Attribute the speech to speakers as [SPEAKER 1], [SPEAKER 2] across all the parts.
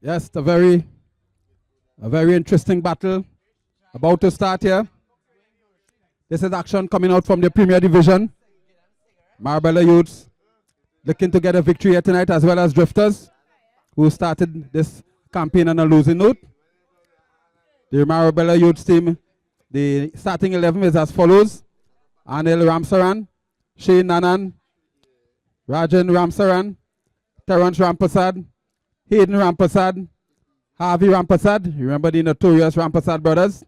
[SPEAKER 1] Yes, a very interesting battle about to start here. This is action coming out from the Premier Division. Marabella Youths looking to get a victory here tonight, as well as Drifters, who started this campaign on a losing note. The Marabella Youths team, the starting 11 is as follows: Anil Ramsaran, Shane Nanan, Rajan Ramsaran, Terence Rampasad, Hayden Rampasad, Harvey Rampasad. Remember the notorious Rampasad brothers?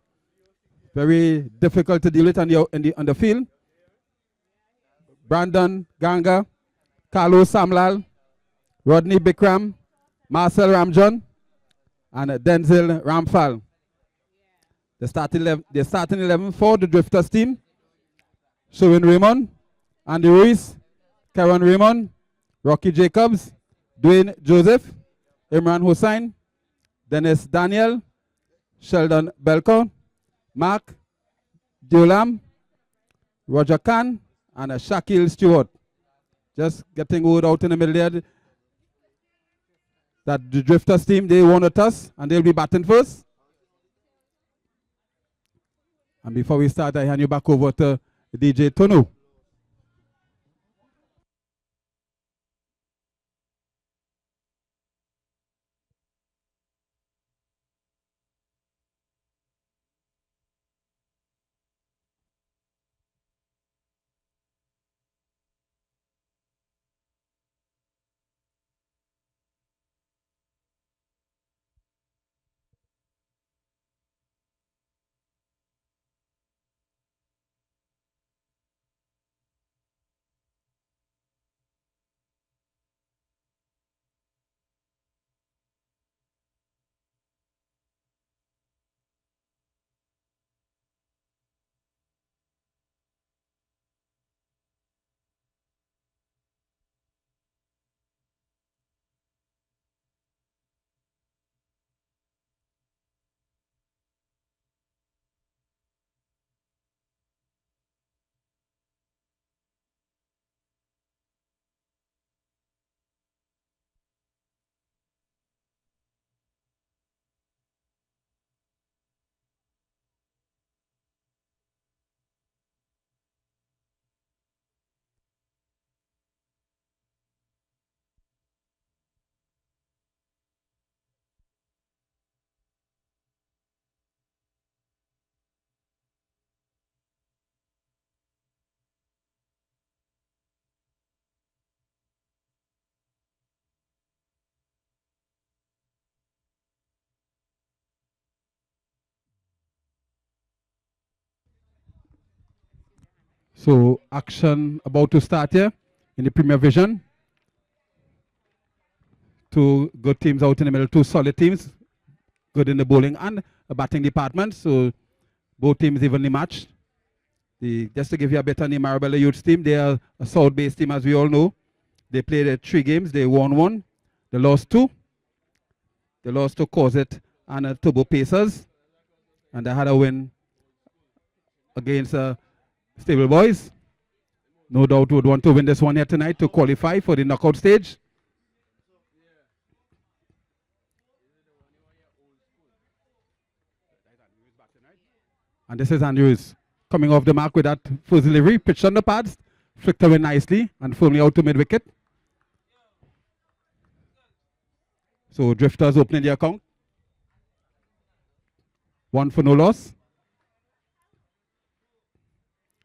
[SPEAKER 1] Very difficult to deal with on the field. Brandon Ganga, Carlos Samlal, Rodney Bikram, Marcel Ramjon, and Denzel Ramphal. The starting 11 for the Drifters team: Shuin Raymond, Andy Ruiz, Karen Raymond, Rocky Jacobs, Dwayne Joseph, Imran Hussain, Dennis Daniel, Sheldon Belko, Mark Dulam, Roger Khan, and Shaquille Stewart. Just getting word out in the middle there that the Drifters team, they won a toss and they'll be batting first. And before we start, I hand you back over to DJ Tono. So action about to start here in the Premier Vision. Two good teams out in the middle, two solid teams, good in the bowling and a batting department. So both teams evenly matched. Just to give you a bit on the Marabella Youths team, they are a South-based team, as we all know. They played 3 games, they won 1, they lost 2. They lost to Corset and Turbo Pacers, and they had a win against Stable Boys. No doubt would want to win this one here tonight to qualify for the knockout stage. And this is Andrews coming off the mark with that first delivery, pitched on the pads, flicked away nicely and firmly out to mid-wicket. So Drifters opening the account. 1 for no loss.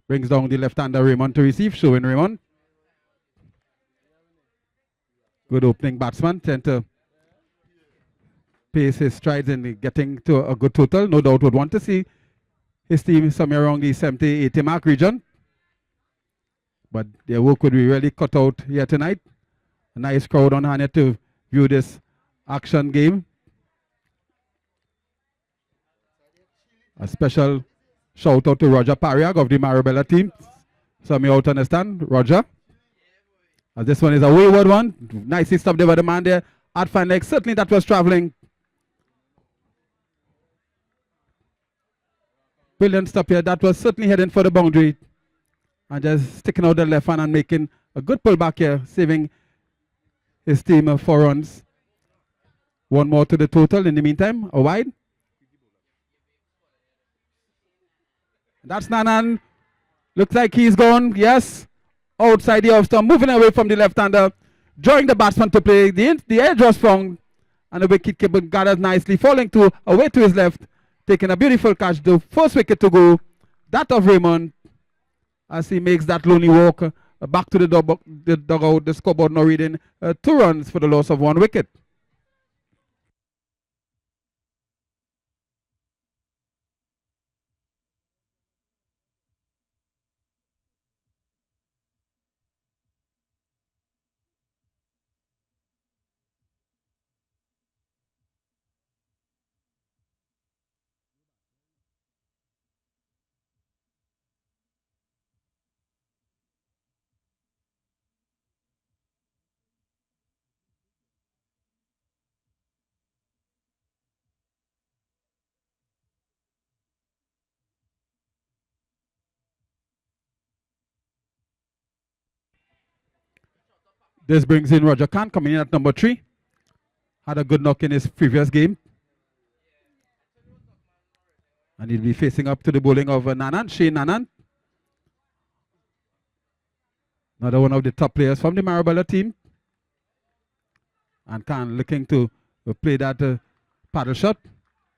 [SPEAKER 1] Brings down the left-hander Raymond to receive, showing Raymond. Good opening batsman, tend to pace his strides in getting to a good total. No doubt would want to see his team somewhere around the 70-80 mark region. But their work would be really cut out here tonight. A nice crowd on hand here to view this action game. A special shout out to Roger Pariag of the Marabella team. Some you out understand, Roger. As this one is a wayward one. Nicely stopped there by the man there at fine leg. Certainly that was traveling. Brilliant stop here. That was certainly heading for the boundary. And just sticking out the left hand and making a good pull back here, saving his team 4 runs. One more to the total in the meantime. A wide. That's Nanan. Looks like he's gone. Yes. Outside the off stump. Moving away from the left-hander. Drawing the batsman to play. The edge was found. And the wicket keeper gathers nicely. Falling to away to his left. Taking a beautiful catch. The first wicket to go. That of Raymond. As he makes that lonely walk back to the dugout. The scoreboard now reading 2 runs for the loss of 1 wicket. This brings in Roger Khan coming in at number 3. Had a good knock in his previous game. And he'll be facing up to the bowling of Nanan, Shane Nanan. Another one of the top players from the Marabella team. And Khan looking to play that paddle shot.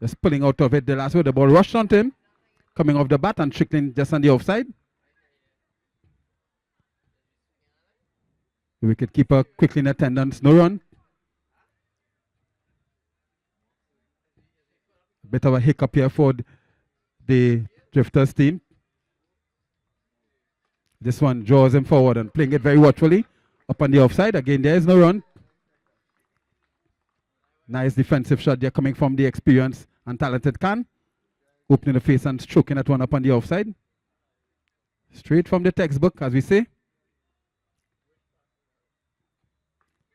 [SPEAKER 1] Just pulling out of it the last way. The ball rushed onto him. Coming off the bat and trickling just on the offside. The wicket keeper quickly in attendance. No run. A bit of a hiccup here for the Drifters team. This one draws him forward and playing it very watchfully. Up on the offside. Again, there is no run. Nice defensive shot there coming from the experienced and talented Khan. Opening the face and stroking that one up on the offside. Straight from the textbook, as we say.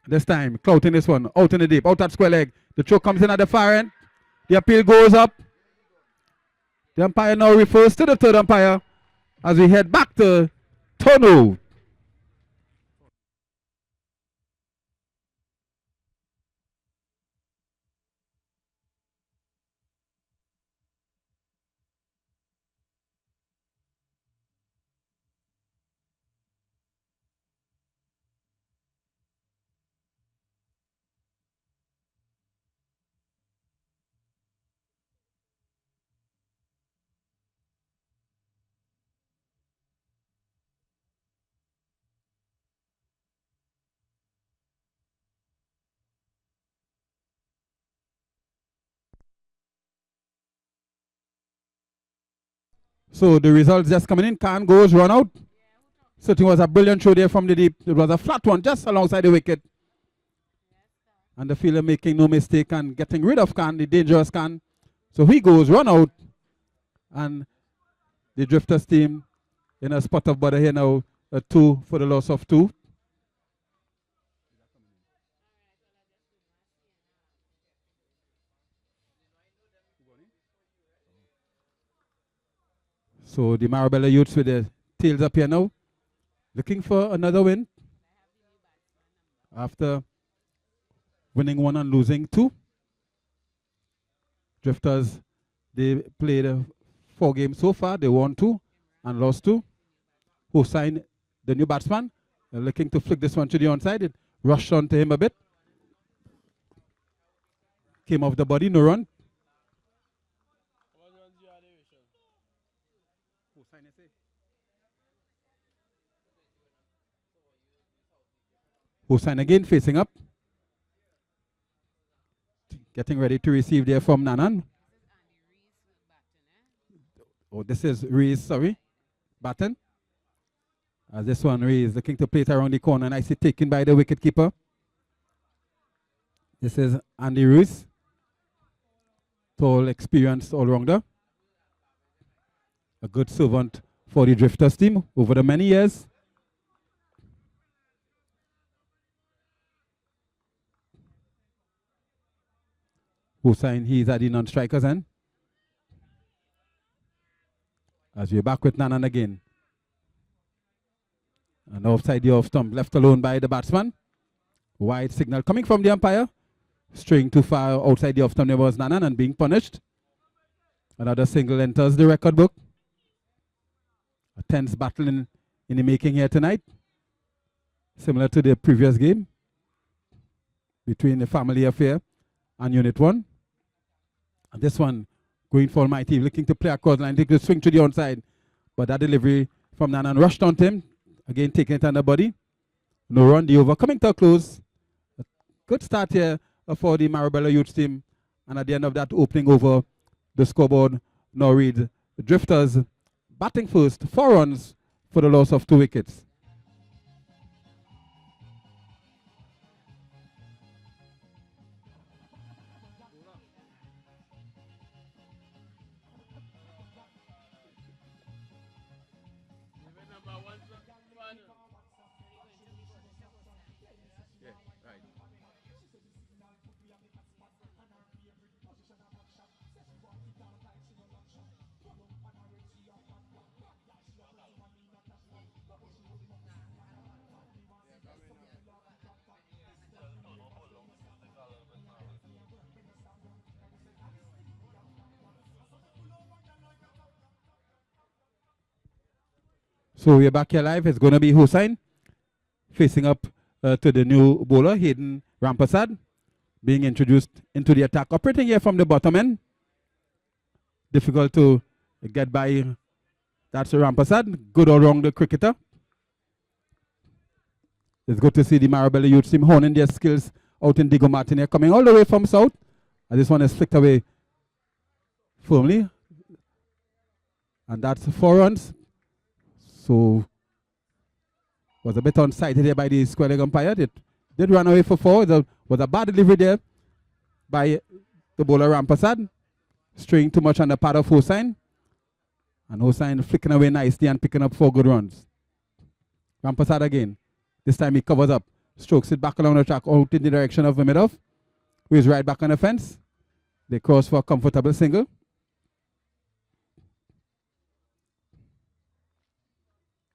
[SPEAKER 1] This time, clouting this one. Out in the deep. Out at square leg. The throw comes in at the far end. The appeal goes up. The umpire now refers to the third umpire as we head back to Tono. So the results just coming in. Khan goes, run out. So it was a brilliant throw there from the deep. It was a flat one just alongside the wicket. And the fielder making no mistake and getting rid of Khan, the dangerous Khan. So he goes, run out. And the Drifters team in a spot of bother here now. 2 for the loss of 2. So the Marabella youths with their tails up here now. Looking for another win. After winning 1 and losing 2. Drifters, they played 4 games so far. They won 2 and lost 2. Hossain, the new batsman, looking to flick this one to the onside. It rushed onto him a bit. Came off the body, no run. Hossain again facing up. Getting ready to receive there from Nanan. Oh, this is Rees, sorry. Batten. As this one, Rees looking to play it around the corner. Nicely taken by the wicketkeeper. This is Andy Rees. Tall, experienced all-rounder. A good servant for the Drifters team over the many years. Hossain, he's at the non-strikers end. As we're back with Nanan again. And offside the off stump, left alone by the batsman. Wide signal coming from the umpire. Straying too far outside the off stump, there was Nanan and being punished. Another single enters the record book. A tense battle in the making here tonight. Similar to the previous game between the Family Affair and Unit 1. And this one going for Almighty, looking to play across the line, take the swing to the onside. But that delivery from Nanan rushed on him. Again, taking it on the body. No run, the over coming to a close. A good start here for the Marabella Youth team. And at the end of that opening over, the scoreboard now reads the Drifters batting first, 4 runs for the loss of 2 wickets. So we're back here live. It's going to be Hussain facing up to the new bowler, Hayden Rampasad, being introduced into the attack. Operating here from the bottom end. Difficult to get by. That's Rampasad. Good all-rounder cricketer. It's good to see the Marabella Youth team honing their skills out in Diego Martin here, coming all the way from south. And this one is flicked away firmly. And that's 4 runs. So was a bit unsighted here by the square leg umpire. It did run away for 4. It was a bad delivery there by the bowler Rampasad. Straying too much on the part of Hussain. And Hussain flicking away nicely and picking up 4 good runs. Rampasad again. This time he covers up. Strokes it back along the track out in the direction of Vimidov, who is right back on the fence. They cross for a comfortable single.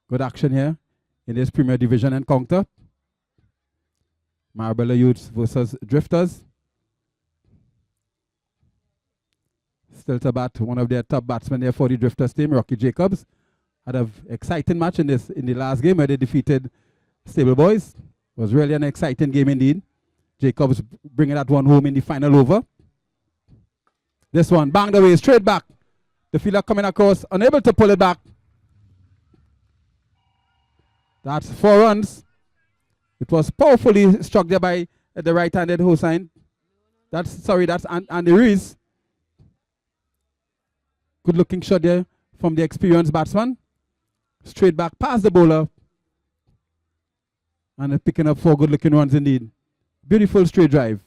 [SPEAKER 1] Good action here in this Premier Division encounter. Marabella Youths versus Drifters. Still to bat, one of their top batsmen there for the Drifters team, Rocky Jacobs. Had an exciting match in the last game where they defeated Stable Boys. It was really an exciting game indeed. Jacobs bringing that one home in the final over. This one banged away straight back. The fielder coming across, unable to pull it back. That's 4 runs. It was powerfully struck there by the right-handed Hussain. That's Andy Rees. Good looking shot there from the experienced batsman. Straight back past the bowler. And picking up 4 good looking runs indeed. Beautiful straight drive.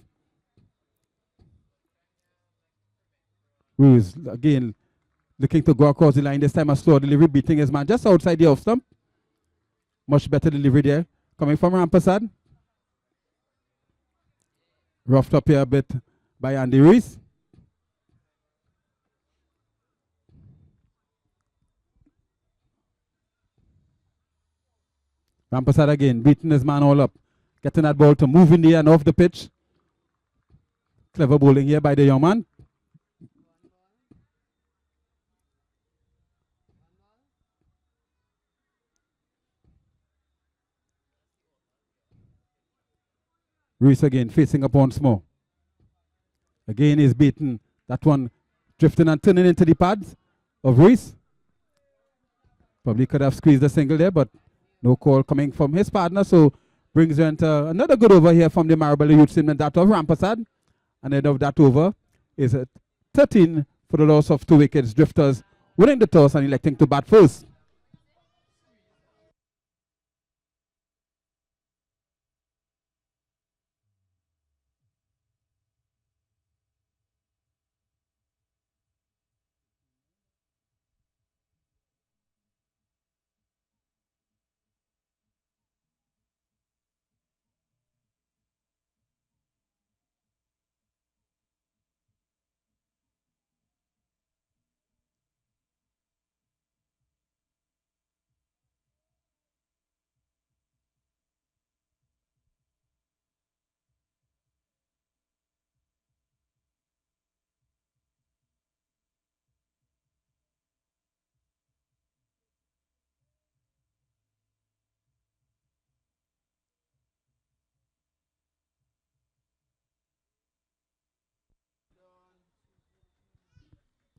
[SPEAKER 1] Rees again looking to go across the line. This time a slow delivery, beating his man just outside the off stump. Much better delivery there. Coming from Rampasad. Roughed up here a bit by Andy Rees. Rampasad again, beating his man all up. Getting that ball to move in the air and off the pitch. Clever bowling here by the young man. Rees again facing up once more. Again he's beaten. That one drifting and turning into the pads of Rees. Probably could have squeezed a single there, but no call coming from his partner. So brings you into another good over here from the Marabella Youth team, and that of Rampasad. And end of that over is at 13 for the loss of 2 wickets. Drifters winning the toss and electing to bat first.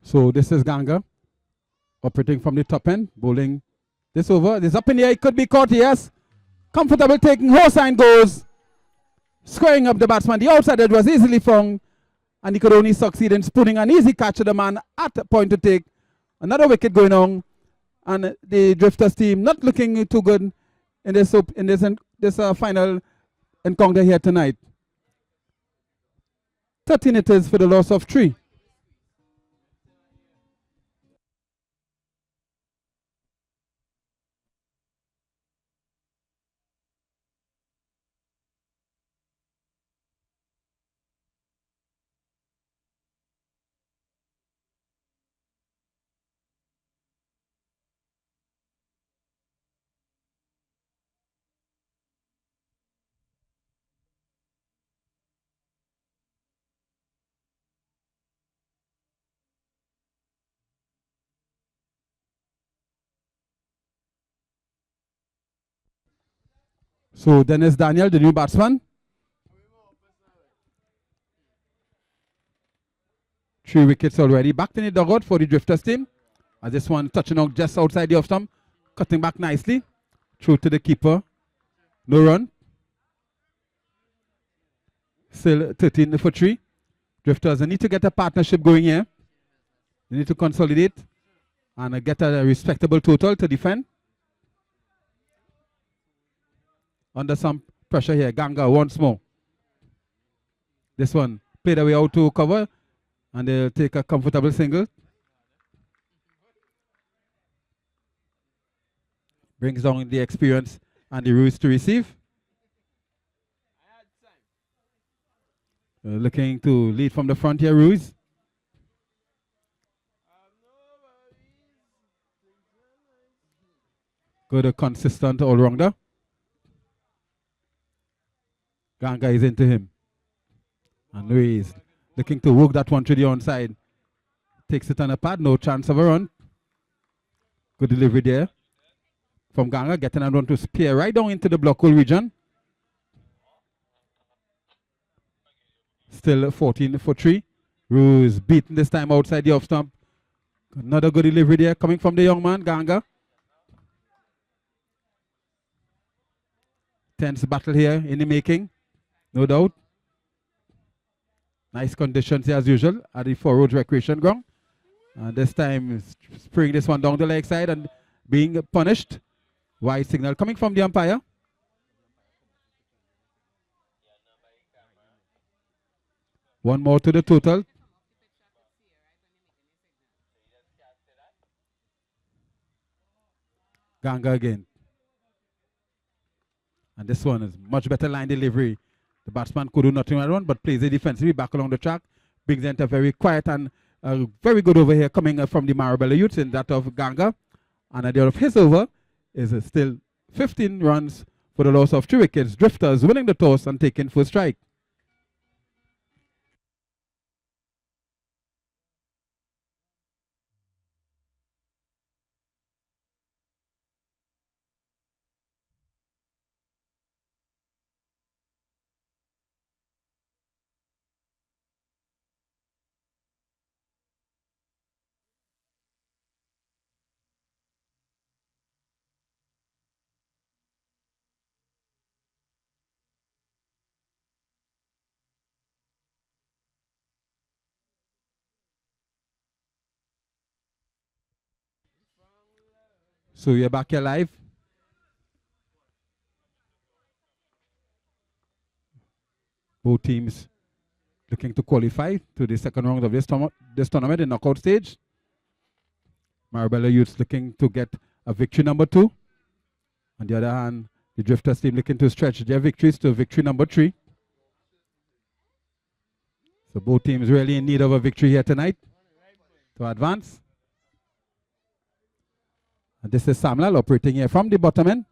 [SPEAKER 1] So this is Ganga operating from the top end, bowling this over. This up in the air, it could be caught, yes. Comfortable taking, Hossain goes. Squaring up the batsman. The outside edge was easily found, and he could only succeed in putting an easy catch to the man at a point to take. Another wicket going on, and the Drifters team not looking too good in this final encounter here tonight. 13 it is for the loss of 3. So Dennis Daniel, the new batsman. 3 wickets already. Back in the dugout for the Drifters team. As this one touching out just outside the off stump. Cutting back nicely. Through to the keeper. No run. Still 13 for 3. Drifters, they need to get a partnership going here. They need to consolidate and get a respectable total to defend. Under some pressure here. Ganga once more. This one played away out to cover, and they'll take a comfortable single. Brings down the experience and the rules to receive. Looking to lead from the front here, Ruiz. Good, consistent all-rounder. Ganga is into him. And Ruiz looking to work that one to the onside. Takes it on a pad, no chance of a run. Good delivery there from Ganga, getting that one to spear right down into the block hole region. Still 14 for 3. Ruiz beaten this time outside the off stump. Another good delivery there coming from the young man, Ganga. Tense battle here in the making, no doubt. Nice conditions here as usual at the Four Roads Recreation Ground. And this time, spraying this one down the leg side and being punished. Wide signal coming from the umpire. One more to the total. Ganga again. And this one is much better line delivery. The batsman could do nothing around, but plays it defensively back along the track. Brings it a very quiet and very good over here coming from the Marabella youths in that of Ganga. And at the end of his over is still 15 runs for the loss of 3 wickets. Drifters winning the toss and taking first strike. So you're back here live. Both teams looking to qualify to the second round of this tournament in knockout stage. Marabella youths looking to get a victory number 2. On the other hand, the Drifters team looking to stretch their victories to victory number 3. So both teams really in need of a victory here tonight to advance. And this is Samlal operating here from the bottom end.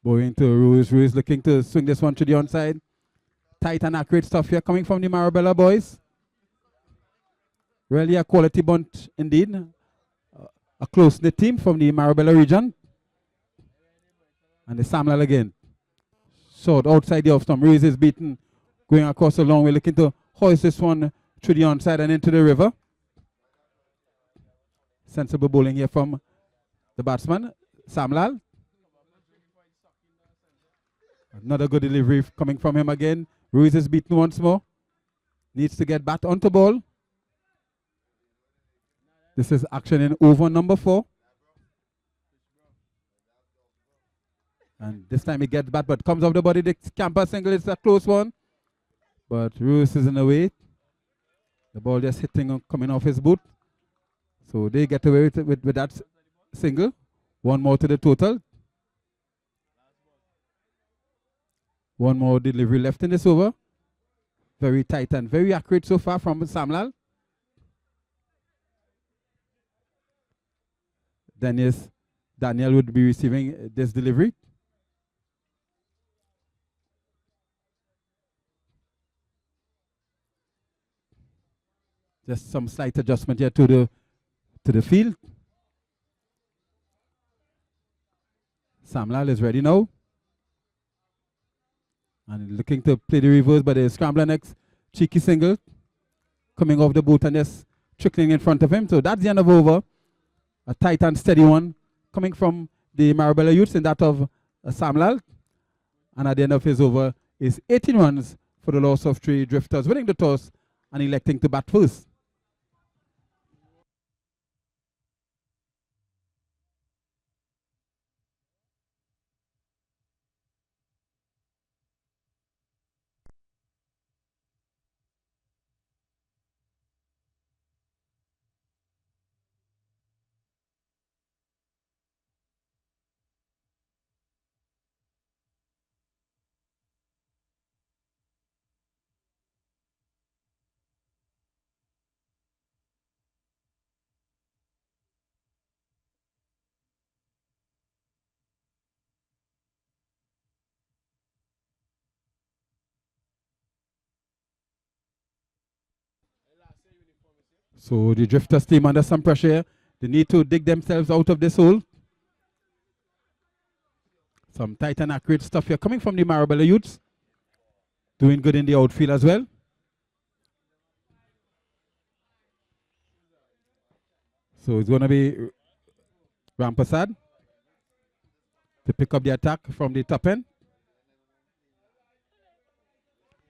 [SPEAKER 1] Going to Ruiz. Ruiz looking to swing this one to the onside. Tight and accurate stuff here coming from the Marabella boys. Really a quality bunch indeed. A close-knit team from the Marabella region. And the Samlal again. Short outside the off stump. Ruiz is beaten. Going across the long way. Looking to hoist this one through the onside and into the river. Sensible bowling here from the batsman, Samlal. Another good delivery coming from him again. Ruiz is beaten once more. Needs to get back onto ball. This is action in over number 4. And this time he gets back, but comes off the body. The camper single is a close one. But Ruiz is in the way. The ball just hitting, coming off his boot. So they get away with that single. One more to the total. One more delivery left in this over. Very tight and very accurate so far from Samlal. Then yes, Daniel would be receiving this delivery. Just some slight adjustment here to the field. Samlal is ready now. And looking to play the reverse, but the scrambler next. Cheeky single. Coming off the boot and just trickling in front of him. So that's the end of over. A tight and steady one. Coming from the Marabella youths and that of Samlal. And at the end of his over is 18 runs for the loss of 3 drifters. Winning the toss and electing to bat first. So the drifters team under some pressure. They need to dig themselves out of this hole. Some tight and accurate stuff here coming from the Marabella youths. Doing good in the outfield as well. So it's going to be Rampasad to pick up the attack from the top end.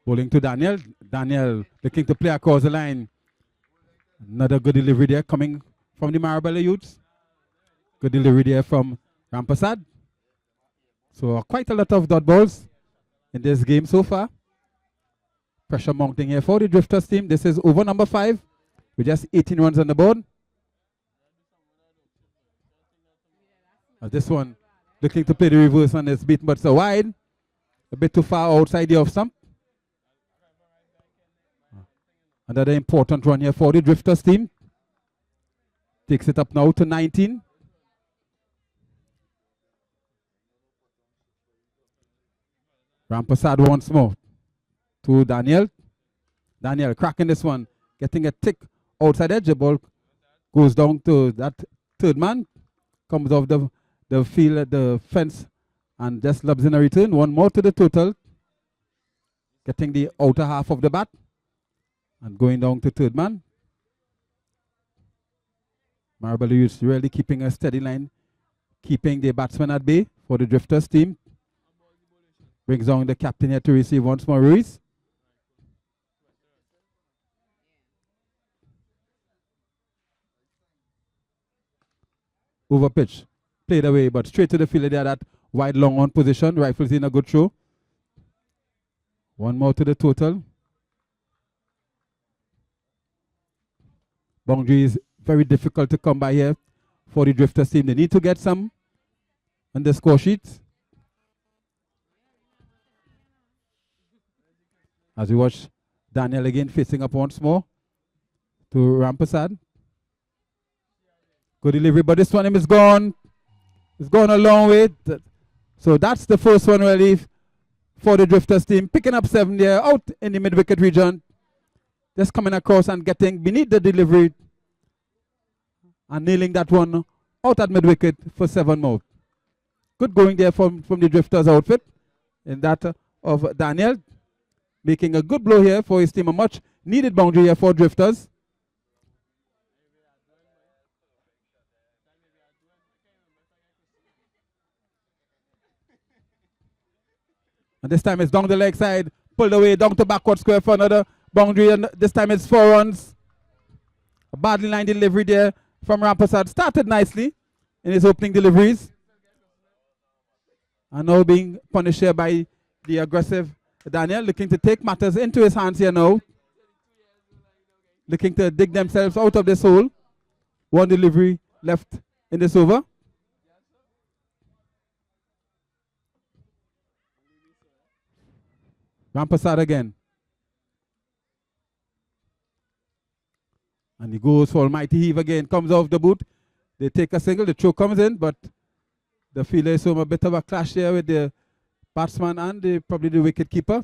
[SPEAKER 1] Bowling to Daniel. Daniel looking to play across the line. Another good delivery there coming from the Marabella youths. Good delivery there from Rampasad. So quite a lot of dot balls in this game so far. Pressure mounting here for the drifters team. This is over number 5 with just 18 runs on the board. This one looking to play the reverse and it's beaten, but so wide. A bit too far outside the off stump. Another important run here for the drifters team. Takes it up now to 19. Rampasad once more to Daniel. Daniel cracking this one. Getting a tick outside edge. The ball goes down to that third man. Comes off the field, the fence, and just lobs in a return. One more to the total. Getting the outer half of the bat. And going down to third man. Marabella is really keeping a steady line. Keeping the batsman at bay for the drifters team. Brings down the captain here to receive once more Ruiz. Over pitch. Played away, but straight to the fielder there, that wide long on position. Rifles in a good throw. One more to the total. Boundary is very difficult to come by here for the drifters team. They need to get some on the score sheet. As we watch Daniel again facing up once more to Rampasad. Good delivery, but this one is gone. It's gone a long way. So that's the first one really for the drifters team. Picking up 7 there out in the mid-wicket region. Just coming across and getting beneath the delivery and nailing that one out at mid-wicket for 7 more. Good going there from the drifters outfit in that of Daniel. Making a good blow here for his team, a much Needed boundary here for Drifters. And this time it's down the leg side, pulled away, down to backward square for another boundary. And this time it's 4 runs. A badly lined delivery there from Rampersad. Started nicely in his opening deliveries. And now being punished here by the aggressive Daniel, looking to take matters into his hands here now. Looking to dig themselves out of this hole. One delivery left in this over. Rampersad again. And he goes for Almighty Heave again. Comes off the boot. They take a single. The throw comes in, but the fielder is a bit of a clash there with the batsman and probably the wicket keeper.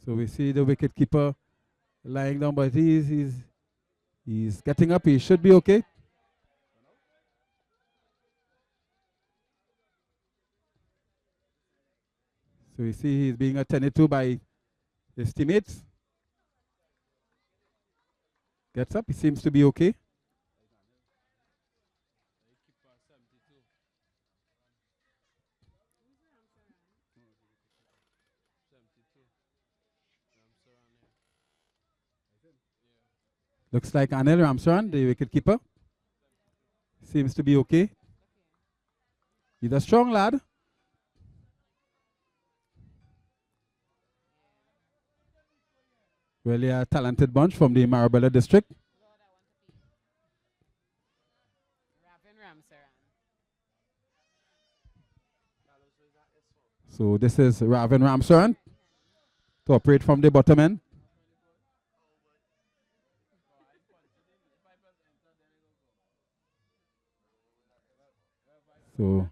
[SPEAKER 1] So we see the wicket keeper lying down, but he's getting up. He should be okay. So we see he's being attended to by his teammates. Gets up. He seems to be okay. Looks like Anil Ramsaran, the wicketkeeper, seems to be okay. He's a strong lad. Really a talented bunch from the Marabella district. So this is Raven Ramsaran to operate from the bottom end. So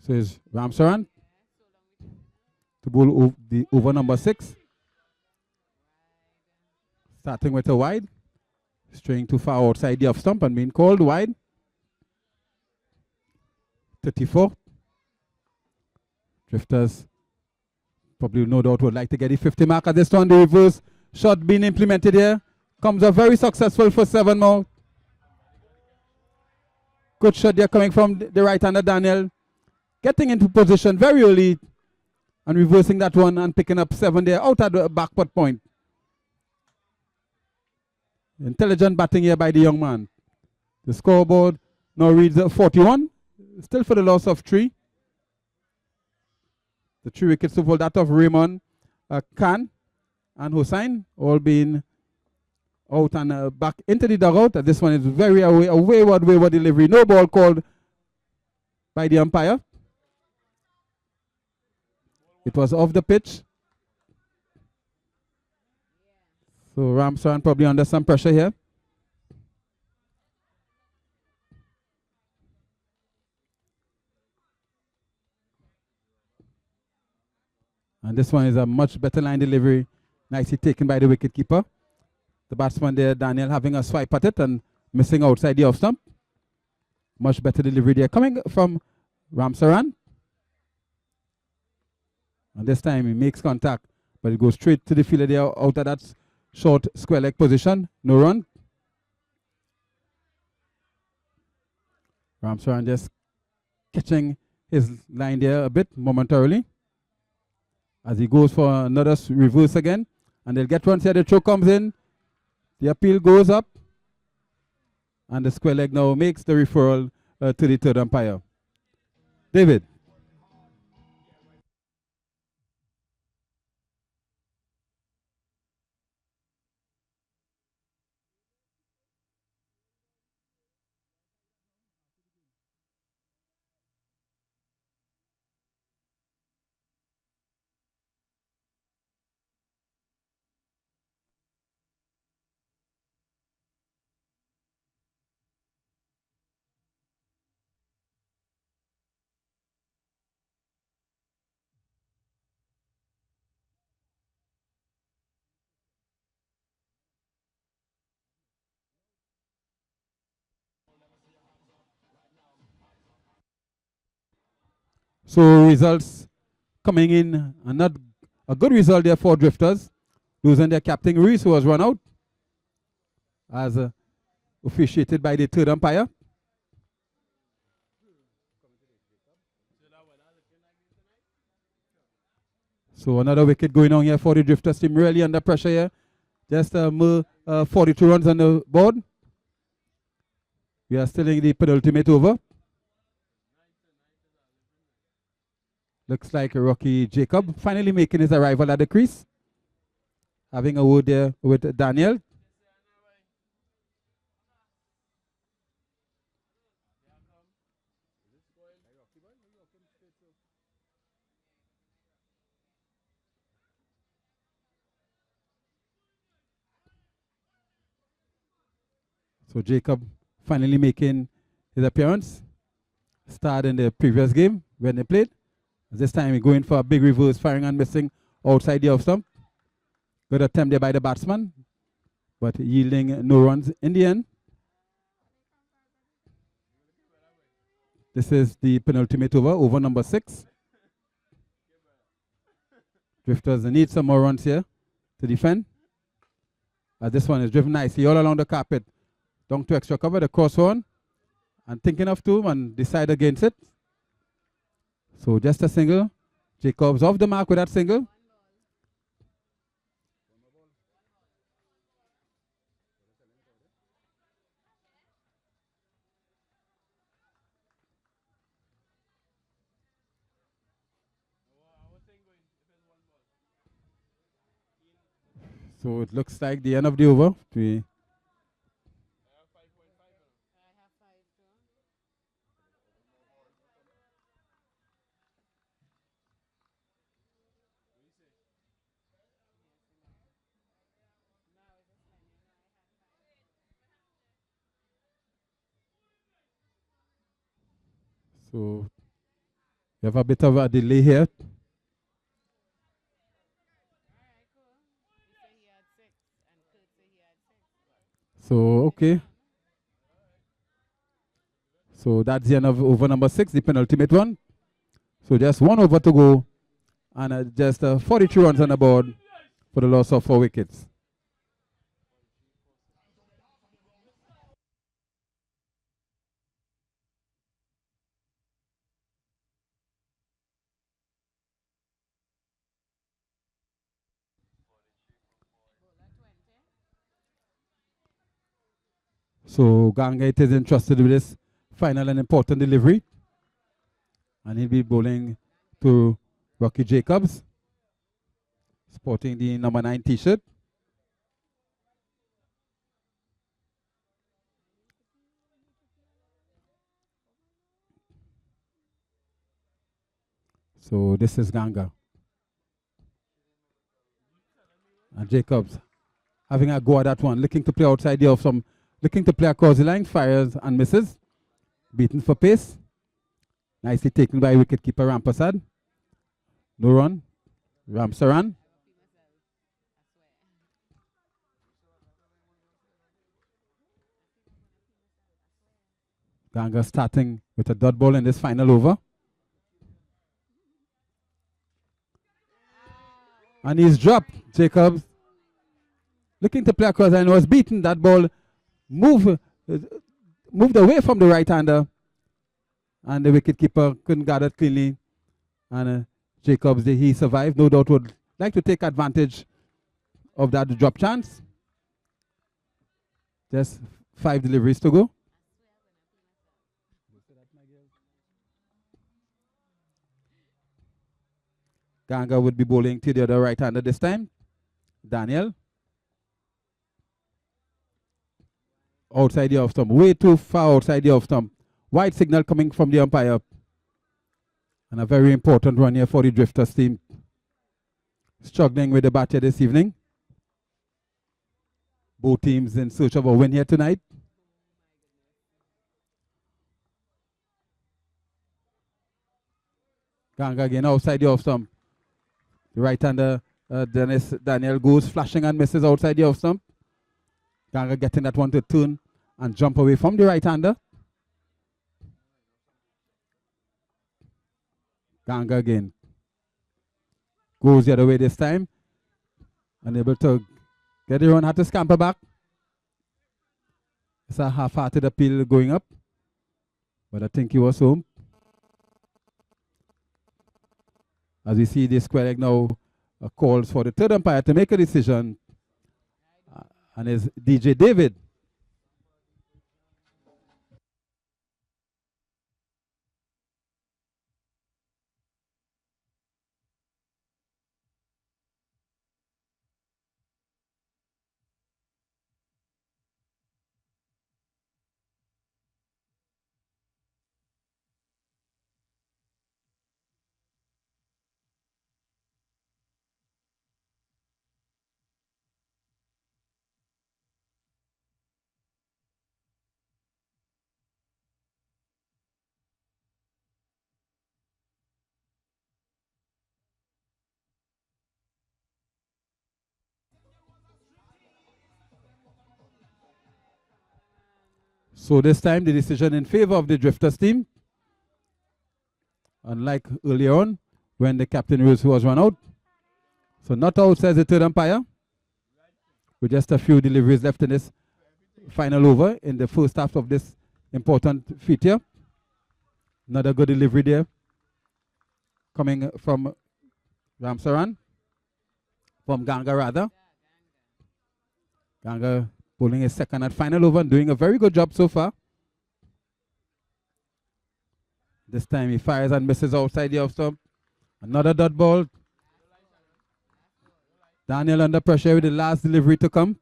[SPEAKER 1] is Ramsaran to bowl the over number 6. Starting with a wide. Straying too far outside the off stump and being called wide. 34. Drifters probably no doubt would like to get the 50 mark at this one. The reverse shot being implemented here. Comes up very successful for 7 more. Good shot there coming from the right-hander Daniel. Getting into position very early and reversing that one and picking up 7 there out at the backward point. Intelligent batting here by the young man. The scoreboard now reads 41. Still for the loss of 3. The 3 wickets to fall, that of Raymond, Khan and Hussain, all being out and back into the dugout. This one is very a wayward delivery. No ball called by the umpire. It was off the pitch. So Ramsaran probably under some pressure here. And this one is a much better line delivery. Nicely taken by the wicketkeeper. The batsman there, Daniel, having a swipe at it and missing outside the off stump. Much better delivery there. Coming from Ramsaran. And this time he makes contact, but it goes straight to the fielder there out of that short square leg position. No run. Ramsaran just catching his line there a bit momentarily. As he goes for another reverse again. And they'll get runs here. The throw comes in. The appeal goes up. And the square leg now makes the referral to the third umpire. David. So results coming in, and not a good result there for Drifters, losing their captain Reese, who was run out, as officiated by the third umpire. So another wicket going on here for the Drifters team, really under pressure here. Just 42 runs on the board. We are still in the penultimate over. Looks like Rocky Jacob finally making his arrival at the crease. Having a word there with Daniel. So Jacob finally making his appearance. Starred in the previous game when they played. This time going for a big reverse, firing and missing outside the off stump. Good attempt there by the batsman, but yielding no runs in the end. This is the penultimate over number 6. Drifters need some more runs here to defend. This one is driven nicely all along the carpet. Down to extra cover, the cross one. And thinking of two and decide against it. So just a single. Jacobs off the mark with that single. So it looks like the end of the over. So you have a bit of a delay here. So, okay. So that's the end of over number 6, the penultimate one. So just one over to go. And just 42 runs on the board for the loss of 4 wickets. So Ganga is entrusted with this final and important delivery. And he'll be bowling to Rocky Jacobs, sporting the number 9 t-shirt. So this is Ganga. And Jacobs having a go at that one, looking to play outside the off some, looking to play across the line, fires and misses. Beaten for pace. Nicely taken by wicketkeeper Rampasad. No run. Ramsaran. Ganga starting with a dot ball in this final over. And he's dropped. Jacobs looking to play across and was beaten. That ball moved away from the right-hander. And the wicketkeeper couldn't guard it cleanly. And Jacobs, he survived. No doubt would like to take advantage of that drop chance. Just 5 deliveries to go. Ganga would be bowling to the other right-hander this time. Daniel. Outside the off stump. Way too far outside the off stump. Wide signal coming from the umpire. And a very important run here for the Drifters team. Struggling with the bat here this evening. Both teams in search of a win here tonight. Ganga again outside the off stump. The right-hander Daniel goes flashing and misses outside the off stump. Ganga getting that one to turn and jump away from the right-hander. Ganga again. Goes the other way this time. Unable to get the run. Had to scamper back. It's a half-hearted appeal going up. But I think he was home. As we see this square leg now calls for the third umpire to make a decision. And it's DJ David. So this time the decision in favor of the Drifters team. Unlike earlier on when the captain was run out. So not out, says the third umpire. With just a few deliveries left in this final over in the first half of this important feature. Another good delivery there. Coming from Ramsaran. From Ganga rather. Ganga pulling his second and final over and doing a very good job so far. This time he fires and misses outside the off stump. Another dot ball. Daniel under pressure with the last delivery to come.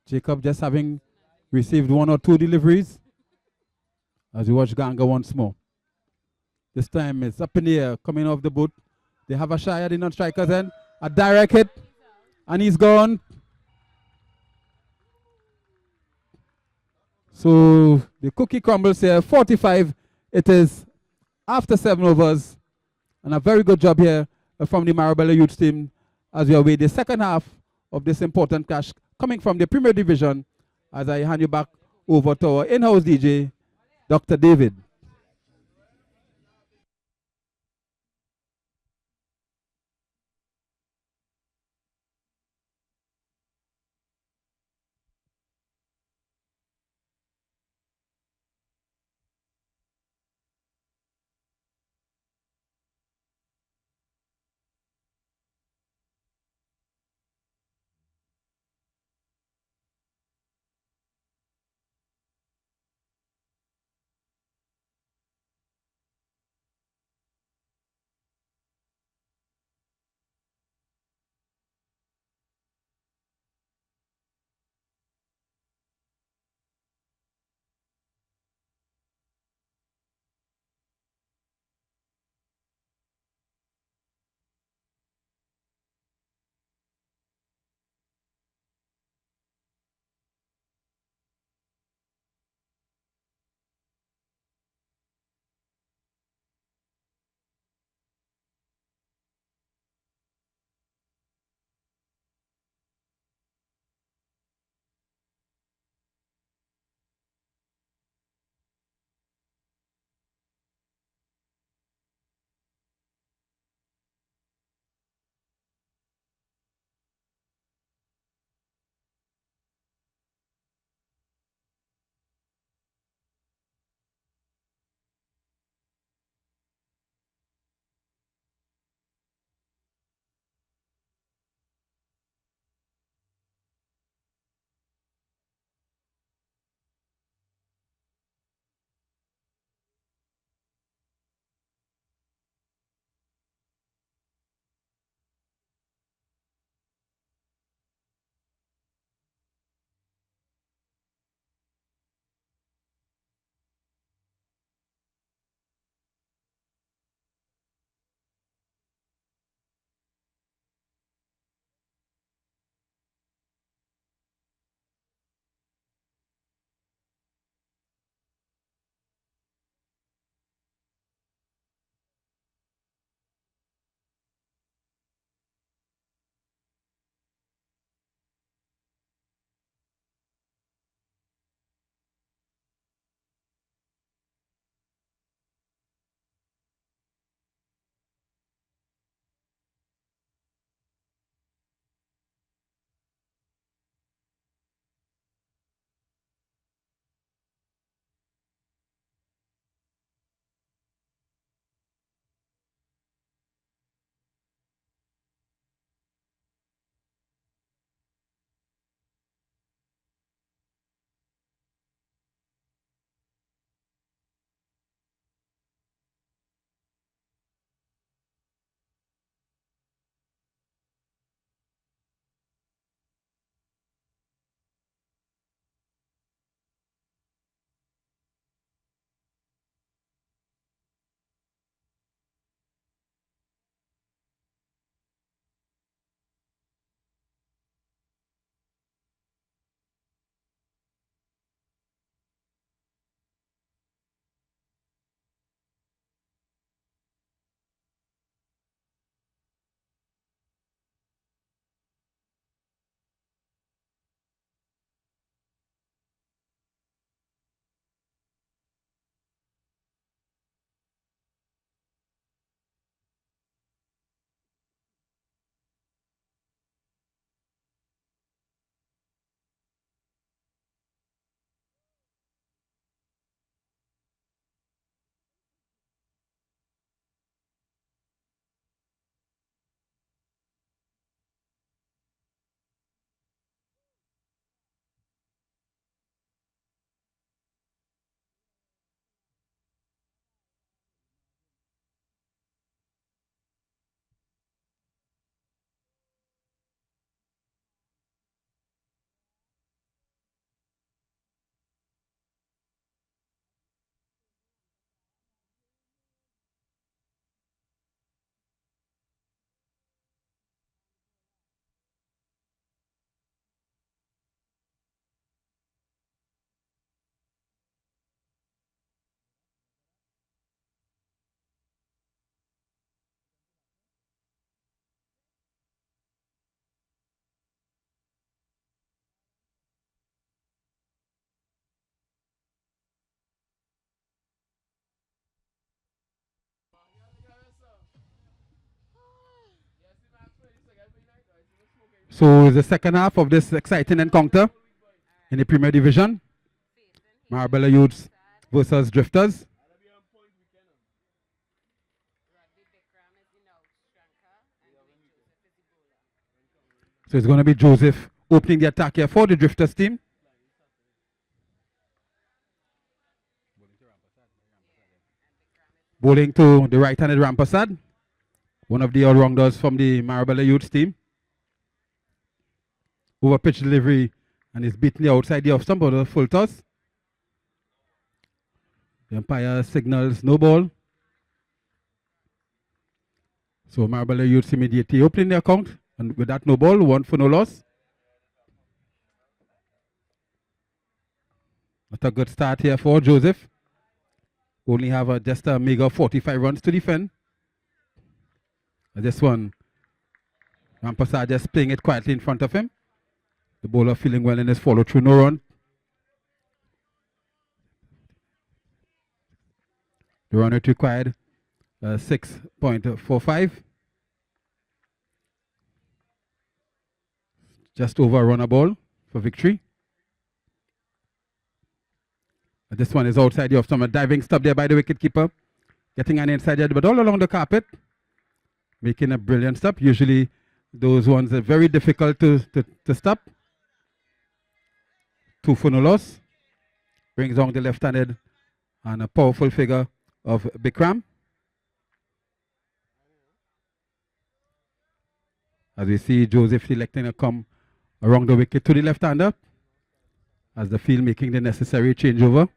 [SPEAKER 1] Jacob just having received one or two deliveries. As we watch Ganga once more. This time it's up in the air, coming off the boot. They have a shy at the non-striker's end. A direct hit. And he's gone. So the cookie crumbles here. 45 it is after 7 overs. And a very good job here from the Marabella youth team as we await the second half of this important clash coming from the Premier Division. As I hand you back over to our in-house DJ, Dr. David. So the second half of this exciting encounter in the Premier Division. Marabella Youths versus Drifters. So it's going to be Joseph opening the attack here for the Drifters team. Bowling to the right-handed Rampasad, one of the all-rounders from the Marabella Youths team. Over pitch delivery, and he's beating the outside the off stump of the full toss. The umpire signals no ball. So Marabella Youths immediately opening the account, and with that no ball, 1 for no loss. Not a good start here for Joseph. Only have just a meager 45 runs to defend. This one, Rampasad just playing it quietly in front of him. The bowler feeling well in his follow through, no run. The run rate required 6.45. Just over a runner ball for victory. This one is outside the off stump. A diving stop there by the wicketkeeper. Getting an inside edge, but all along the carpet. Making a brilliant stop. Usually those ones are very difficult to stop. 2 for no loss. Brings on the left-handed and a powerful figure of Bikram. As we see Joseph selecting to come around the wicket to the left-hander. As the field making the necessary changeover.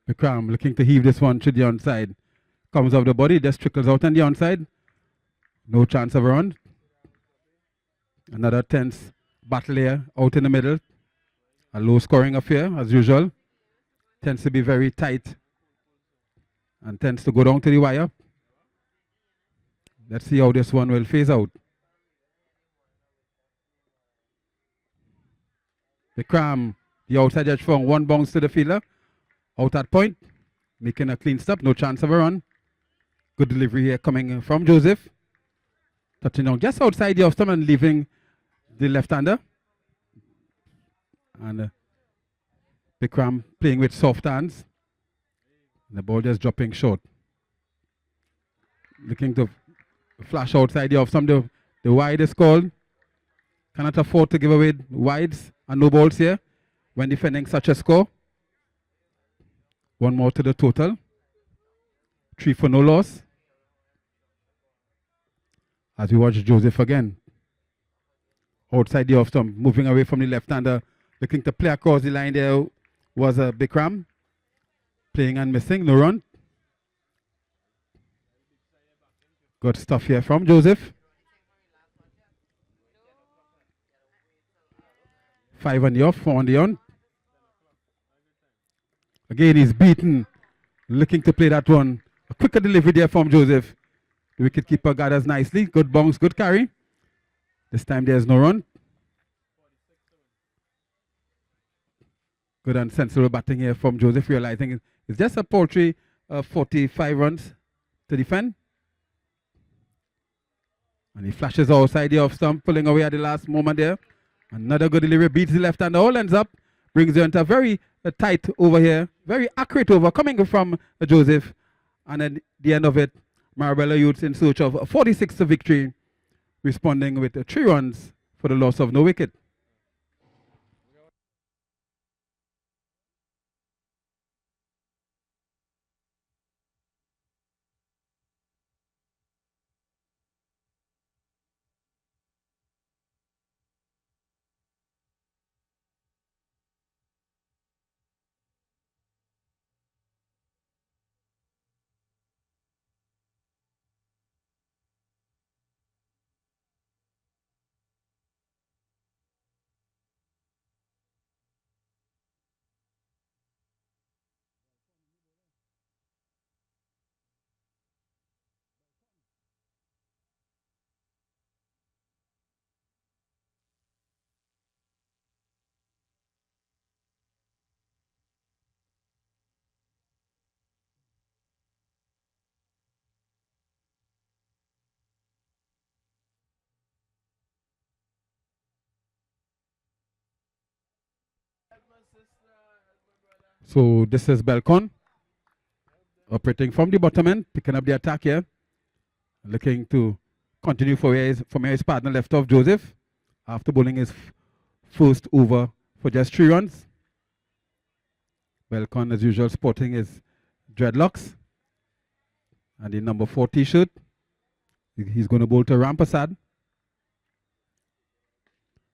[SPEAKER 1] Bikram looking to heave this one to the onside. Comes off the body, just trickles out on the onside. No chance of a run. Another tense battle here out in the middle. A low scoring affair as usual. Tends to be very tight and tends to go down to the wire. Let's see how this one will phase out. Bikram, the outside edge from 1 bounce to the fielder. Out at point, making a clean stop, no chance of a run. Good delivery here coming from Joseph. Touching down just outside the off stump and leaving the left-hander. And Bikram playing with soft hands. The ball just dropping short. Looking to flash outside the off stump. The wide is called. Cannot afford to give away wides and no balls here when defending such a score. 1 more to the total. 3 for no loss. As we watch Joseph again. Outside the off stump, moving away from the left-hander. Looking to play across the line there was Bikram. Playing and missing, no run. Good stuff here from Joseph. 5 on the off, 4 on the on. Again, he's beaten. Looking to play that one. A quicker delivery there from Joseph. The wicketkeeper gathers nicely. Good bounce, good carry. This time there's no run. Good and sensible batting here from Joseph, realizing it's just a paltry 45 runs to defend. And he flashes outside the off stump, pulling away at the last moment there. Another good delivery, beats the left hander, all ends up, brings you into a very tight over here, very accurate over coming from Joseph. And at the end of it, Marabella Youths in search of 46th victory, responding with 3 runs for the loss of no wicket. So this is Belcon operating from the bottom end, picking up the attack here, looking to continue from where his partner left off, Joseph, after bowling his first over for just 3 runs. Belcon, as usual, sporting his dreadlocks and the number 4 t-shirt. He's going to bowl to Rampasad.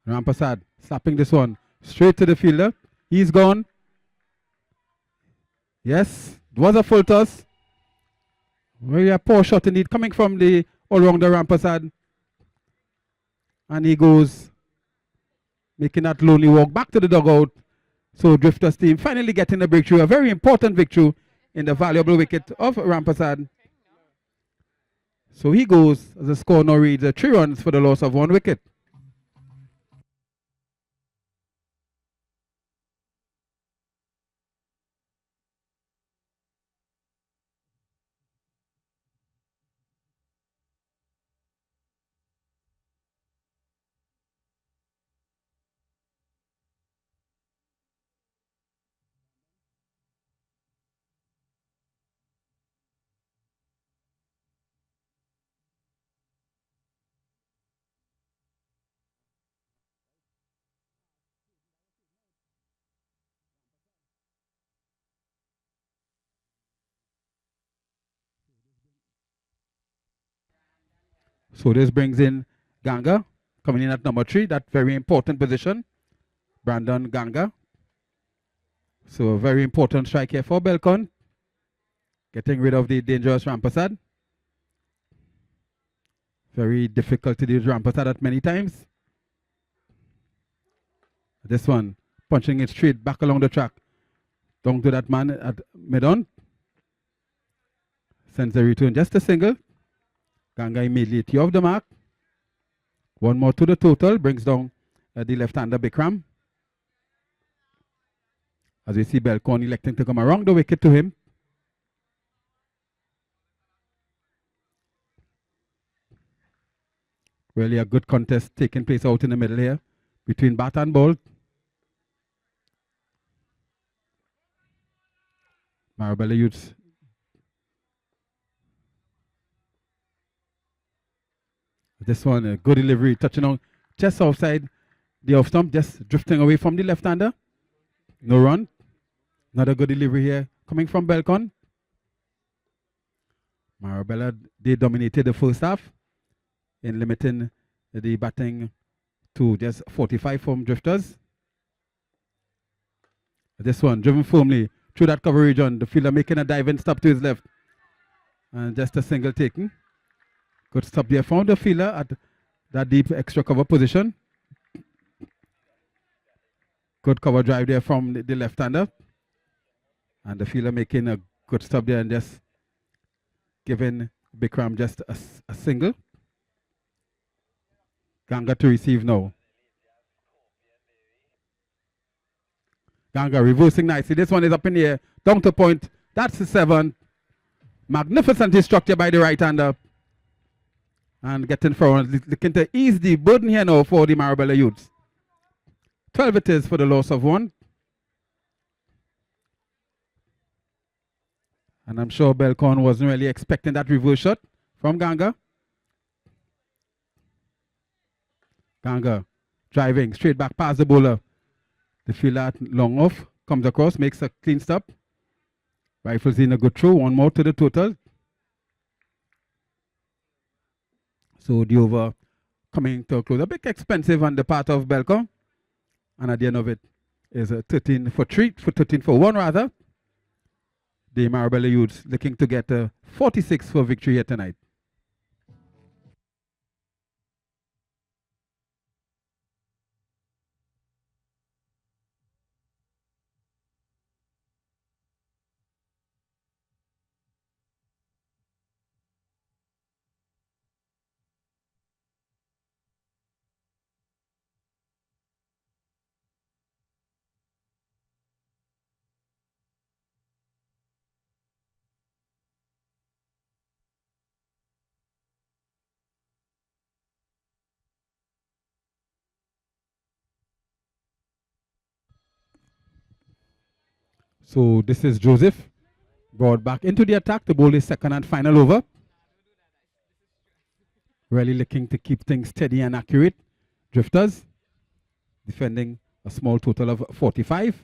[SPEAKER 1] Rampasad slapping this one straight to the fielder. He's gone. Yes, it was a full toss. Very a poor shot indeed, coming from the all-rounder Rampasad. And he goes, making that lonely walk back to the dugout. So Drifters team finally getting a breakthrough, a very important victory in the valuable wicket of Rampasad. So he goes, as the score now reads, 3 runs for the loss of 1 wicket. So this brings in Ganga, coming in at number 3, that very important position. Brandon Ganga. So a very important strike here for Belcon. Getting rid of the dangerous Rampasad. Very difficult to use Rampasad at many times. This one, punching it straight back along the track. Down to that man at mid-on. Sends the return just a single. Ganga immediately off the mark. 1 more to the total. Brings down the left-hander Bikram. As we see Belcon electing to come around the wicket to him. Really a good contest taking place out in the middle here between bat and ball. Marabella Youths. This one, a good delivery, touching on just outside the off stump, just drifting away from the left-hander. No run. Another good delivery here coming from Belcon. Marabella, they dominated the first half in limiting the batting to just 45 from Drifters. This one, driven firmly through that cover region. The fielder making a diving stop to his left. And just a single taken. Good stop there. Found the fielder at that deep extra cover position. Good cover drive there from the left-hander. And the fielder making a good stop there and just giving Bikram just a single. Ganga to receive now. Ganga reversing nicely. This one is up in the air. Down to point. That's the 7. Magnificently structured by the right-hander. And getting forward. Looking to ease the burden here now for the Marabella Youths. 12 it is for the loss of 1. And I'm sure Belcon wasn't really expecting that reverse shot from Ganga. Ganga driving straight back past the bowler. The fielder long off, comes across, makes a clean stop. Rifles in a good throw, 1 more to the total. So the over coming to a close. A bit expensive on the part of Belcon. And at the end of it is a 13 for 1 rather. The Marabella Youths looking to get a 46 for victory here tonight. So this is Joseph brought back into the attack to bowl his second and final over. Really looking to keep things steady and accurate. Drifters defending a small total of 45.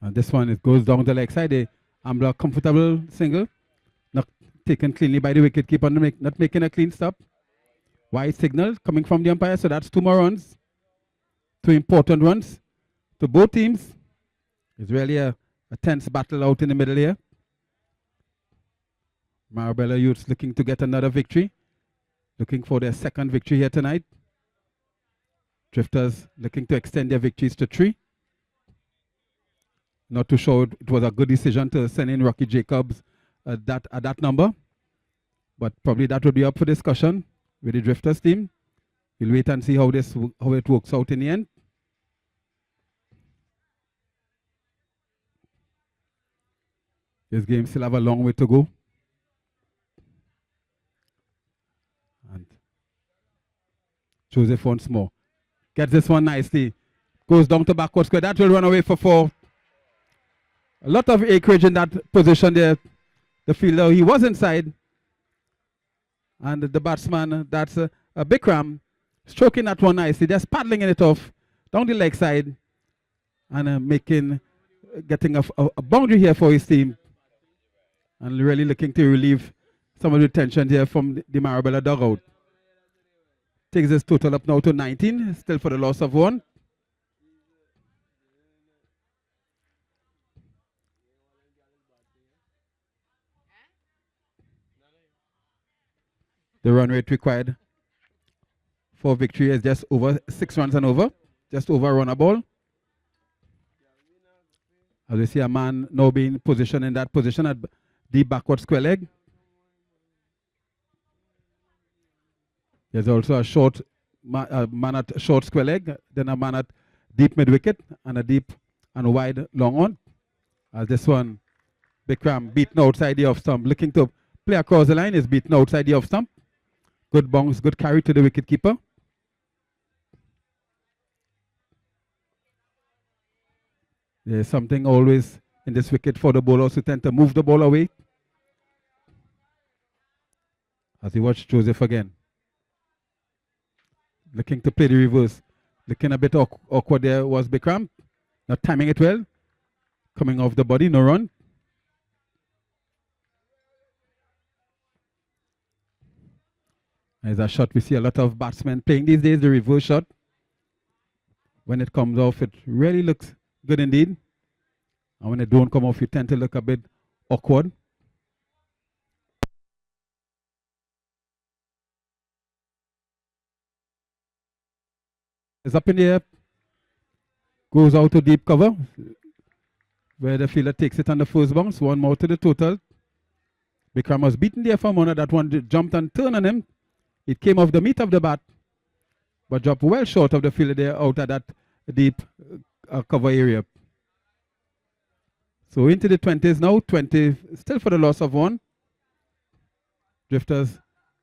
[SPEAKER 1] And this one, it goes down the leg side. A Ambler comfortable single. Not taken cleanly by the wicketkeeper, not making a clean stop. Wide signal coming from the umpire. So that's 2 more runs. 2 important runs to both teams. It's really a tense battle out in the middle here. Marabella Youths looking to get another victory. Looking for their second victory here tonight. Drifters looking to extend their victories to 3. Not too sure it was a good decision to send in Rocky Jacobs at that number. But probably that would be up for discussion with the Drifters team. We'll wait and see how it works out in the end. This game still have a long way to go. And Joseph once more. Gets this one nicely. Goes down to backward square. That will run away for 4. A lot of acreage in that position there. The fielder, he was inside. And the batsman, that's a Bikram, stroking that one nicely. Just paddling it off down the leg side. And getting a boundary here for his team. And really looking to relieve some of the tension here from the Marabella dugout. Takes this total up now to 19, still for the loss of 1. The run rate required for victory is just over 6 runs and over. Just over a runner ball. As we see a man now being positioned in that position at deep backward square leg. There's also a man at short square leg, then a man at deep mid wicket, and a deep and wide long on. As this one, Bikram beaten outside the off stump, looking to play across the line, is beaten outside the off stump. Good bounce, good carry to the wicket keeper. There's something always in this wicket for the bowlers who tend to move the ball away. As we watch Joseph again. Looking to play the reverse. Looking a bit awkward there was Bikram. Not timing it well. Coming off the body, no run. There's a shot we see a lot of batsmen playing these days, the reverse shot. When it comes off, it really looks good indeed. And when it don't come off, you tend to look a bit awkward. It's up in the air. Goes out to deep cover, where the fielder takes it on the first bounce. 1 more to the total. Bikram was beaten there for a moment. That one jumped and turned on him. It came off the meat of the bat, but dropped well short of the fielder there out at that deep cover area. So into the 20s now. 20 still for the loss of 1. Drifters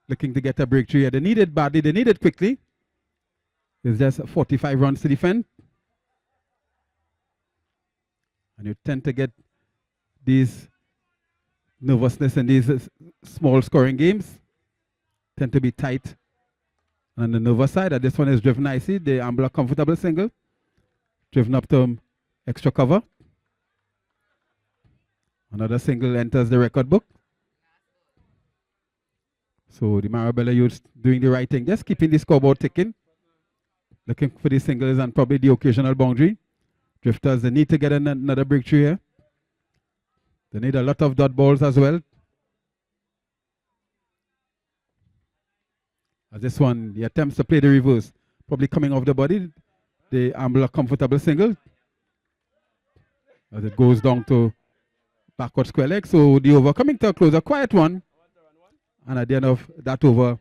[SPEAKER 1] looking to get a breakthrough here. They need it badly. They need it quickly. There's just 45 runs to defend. And you tend to get these nervousness in these small scoring games. Tend to be tight on the nervous side. This one is driven nicely. The Ambler comfortable single. Driven up to extra cover. Another single enters the record book. So the Marabella Youths doing the right thing. Just keeping the scoreboard ticking. Looking for the singles and probably the occasional boundary. Drifters, they need to get another breakthrough here. They need a lot of dot balls as well. As this one, the attempts to play the reverse, probably coming off the body. The Ambler comfortable single. As it goes down to backward square leg. So the over coming to a close, a quiet one. And at the end of that over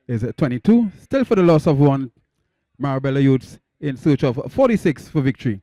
[SPEAKER 1] is 22. Still for the loss of 1. Marabella Youths in search of 46 for victory.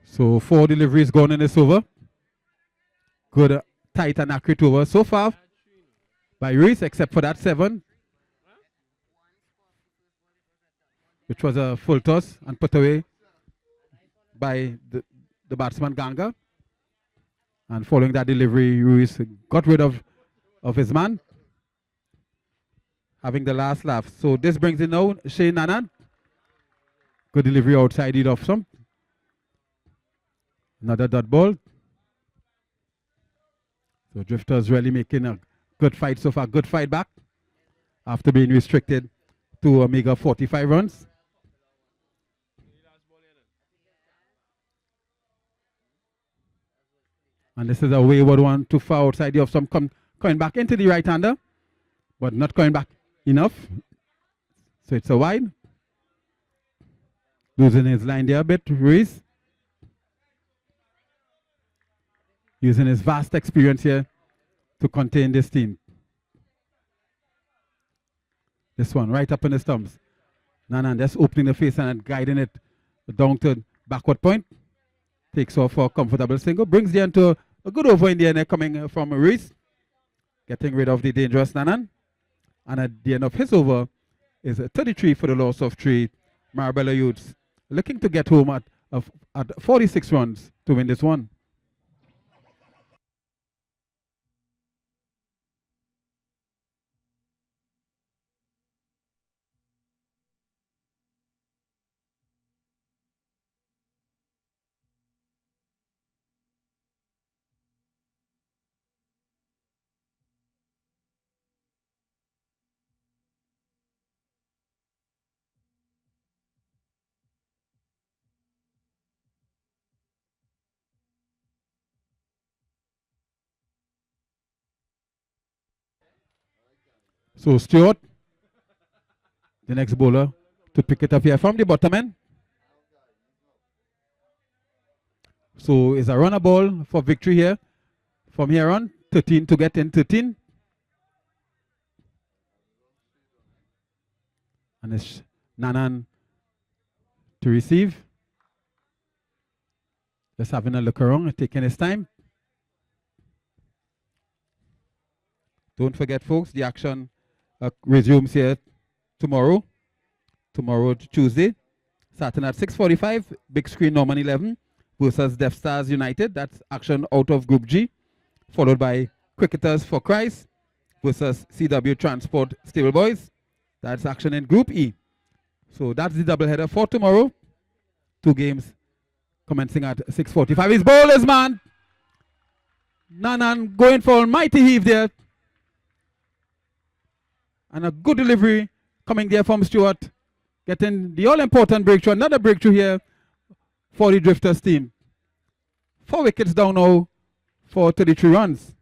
[SPEAKER 1] So 4 deliveries gone in this over. Good, tight and accurate over so far by Reese, except for that 7, which was a full toss and put away by the batsman Ganga. And following that delivery, Ruiz got rid of his man, having the last laugh. So this brings in now Shane Nanan. Good delivery outside it off some. Another dot ball. So Drifters really making a good fight so far. Good fight back after being restricted to a meager 45 runs. And this is a wayward one too far outside the off some, coming back into the right-hander, but not coming back enough. So it's a wide. Losing his line there a bit, Ruiz. Using his vast experience here to contain this team. This one right up in the stumps. Nanan just opening the face and guiding it down to backward point. Takes off for a comfortable single. Brings the end to a good over in the end coming from Ruiz. Getting rid of the dangerous Nanan. And at the end of his over is a 33 for the loss of 3. Marabella Youths looking to get home at 46 runs to win this one. So Stewart, the next bowler, to pick it up here from the bottom end. So it's a runner ball for victory here. From here on, 13 to get in 13. And it's Nanan to receive. Just having a look around, taking his time. Don't forget, folks, the action resumes here tomorrow. Tomorrow, Tuesday. Starting at 6:45, big screen Norman 11 versus Deaf Stars United. That's action out of Group G. Followed by Cricketers for Christ versus CW Transport Stable Boys. That's action in Group E. So that's the doubleheader for tomorrow. 2 games commencing at 6:45. His bowlers, man. Nanan going for a mighty heave there. And a good delivery coming there from Stewart. Getting the all-important breakthrough. Another breakthrough here for the Drifters team. 4 wickets down now for 33 runs.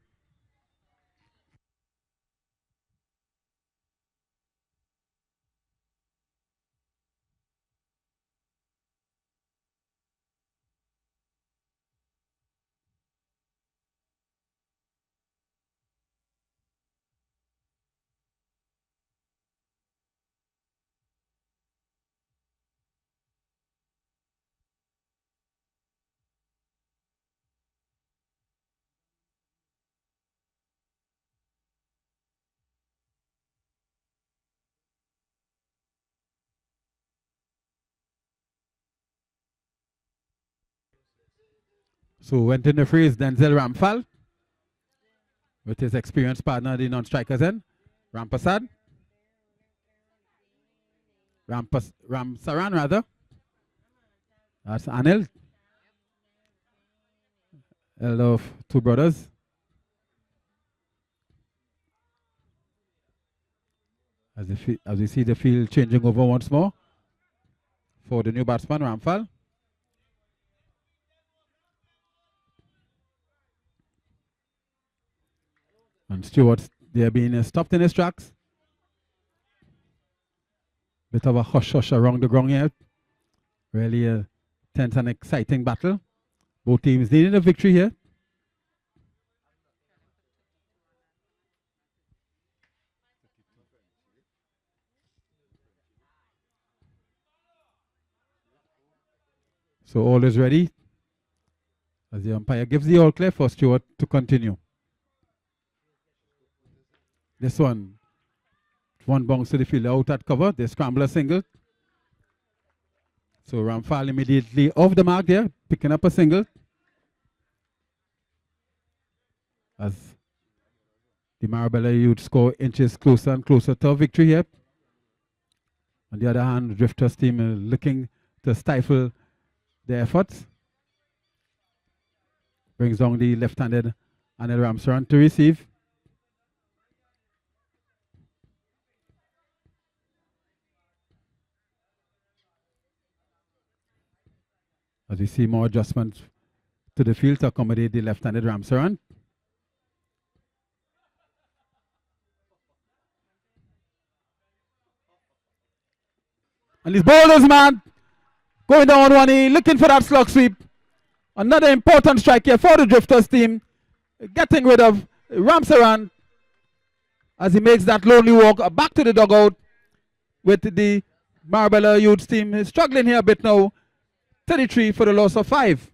[SPEAKER 1] So went in the freeze, Denzel Ramphal with his experienced partner, the non-strikers end. Rampasad. Ramsaran rather. That's Anil. Elder of 2 brothers. As we see the field changing over once more for the new batsman, Ramphal. And Stewart, they're being stopped in his tracks. Bit of a hush-hush around the ground here. Really a tense and exciting battle. Both teams needing a victory here. So all is ready as the umpire gives the all clear for Stewart to continue. This one bounce to the field out at cover. They scramble a single. So Ramphal immediately off the mark there, picking up a single. As the Marabella youth score inches closer and closer to victory here. On the other hand, Drifters team looking to stifle their efforts. Brings down the left-handed Anil Ramsaran to receive. As we see more adjustments to the field to accommodate the left-handed Ramsaran. And his bowlers, man, going down one knee, looking for that slug sweep. Another important strike here for the Drifters team. Getting rid of Ramsaran as he makes that lonely walk back to the dugout with the Marabella youth team struggling here a bit now. 33 for the loss of 5.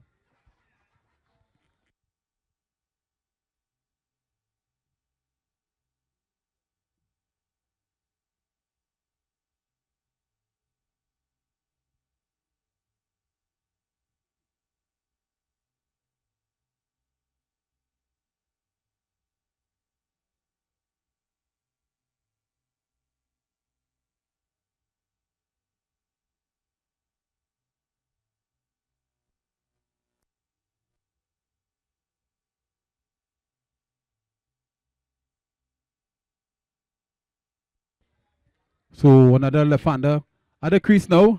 [SPEAKER 1] So another left-hander at the crease now.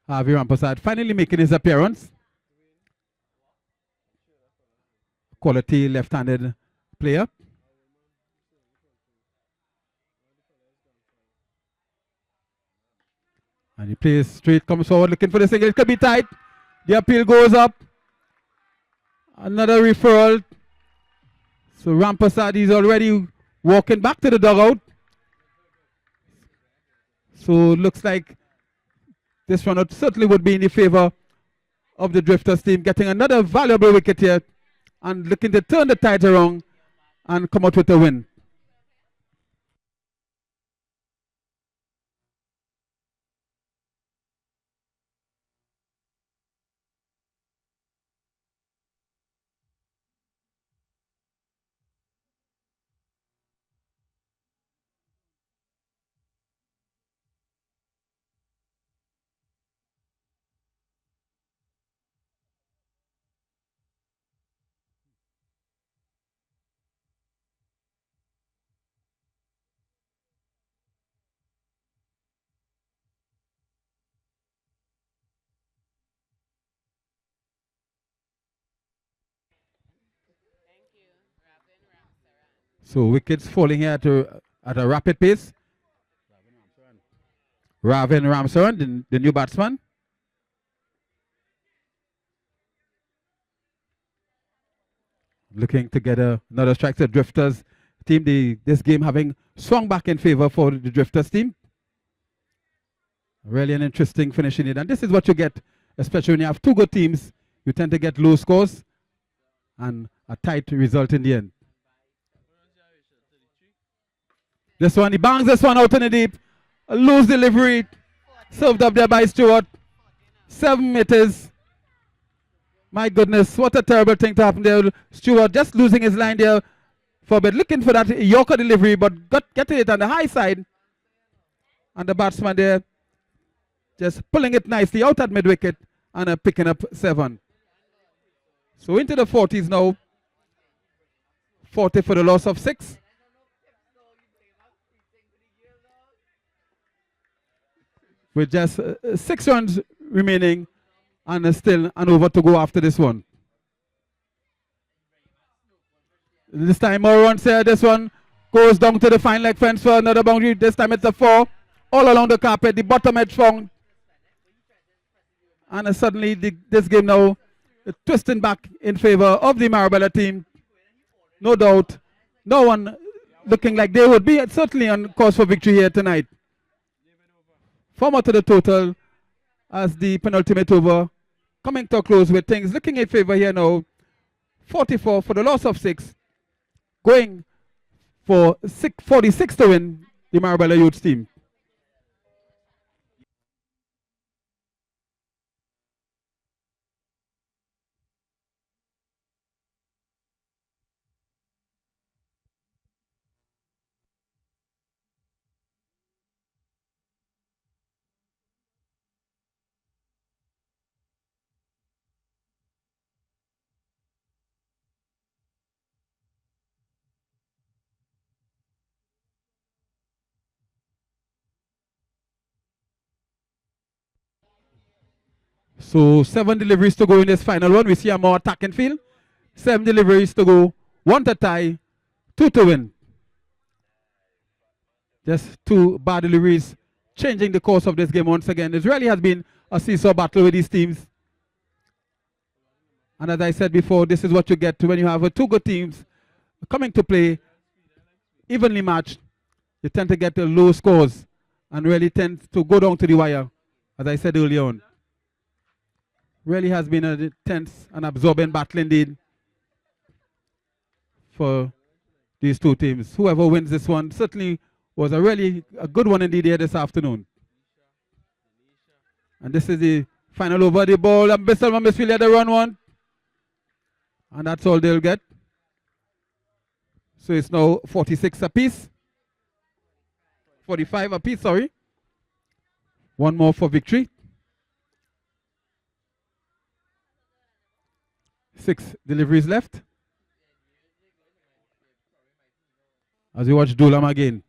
[SPEAKER 1] Harvey Rampersad finally making his appearance. Quality left-handed player. And he plays straight, comes forward, looking for the single. It could be tight. The appeal goes up. Another referral. So Rampersad is already walking back to the dugout. So looks like this one certainly would be in the favor of the Drifters team, getting another valuable wicket here and looking to turn the tide around and come out with a win. So wickets falling here at a rapid pace. Ravin Ramsaran, the new batsman. Looking to get another strike. The Drifters team, this game having swung back in favor for the Drifters team. Really an interesting finish in it. And this is what you get, especially when you have two good teams. You tend to get low scores and a tight result in the end. This one, he bangs this one out in the deep. A loose delivery. Served up there by Stewart. 7 meters. My goodness, what a terrible thing to happen there. Stewart just losing his line there for a bit. Looking for that Yorker delivery, but getting it on the high side. And the batsman there just pulling it nicely out at mid-wicket and picking up 7. So into the 40s now. 40 for the loss of 6. With just 6 runs remaining and still an over to go after this one. This time more runs here. This one goes down to the fine leg fence for another boundary. This time it's a 4. All along the carpet, the bottom edge found. And suddenly this game now twisting back in favor of the Marabella team. No doubt. No one looking like they would be certainly on course for victory here tonight. 4 more to the total as the penultimate over coming to a close with things looking in favor here now. 44 for the loss of 6. Going for 46 to win the Marabella Youths team. So 7 deliveries to go in this final one. We see a more attacking field. 7 deliveries to go. 1 to tie. 2 to win. Just 2 bad deliveries changing the course of this game once again. It really has been a seesaw battle with these teams. And as I said before, this is what you get when you have 2 good teams coming to play evenly matched. You tend to get low scores and really tend to go down to the wire, as I said earlier on. Really has been a tense and absorbing battle indeed for these 2 teams. Whoever wins this one certainly was a good one indeed here this afternoon. And this is the final over. The ball, and Bissell Misfield had the run one. And that's all they'll get. So it's now 46 apiece. 45 apiece, sorry. 1 more for victory. 6 deliveries left. As we watch Dulam again.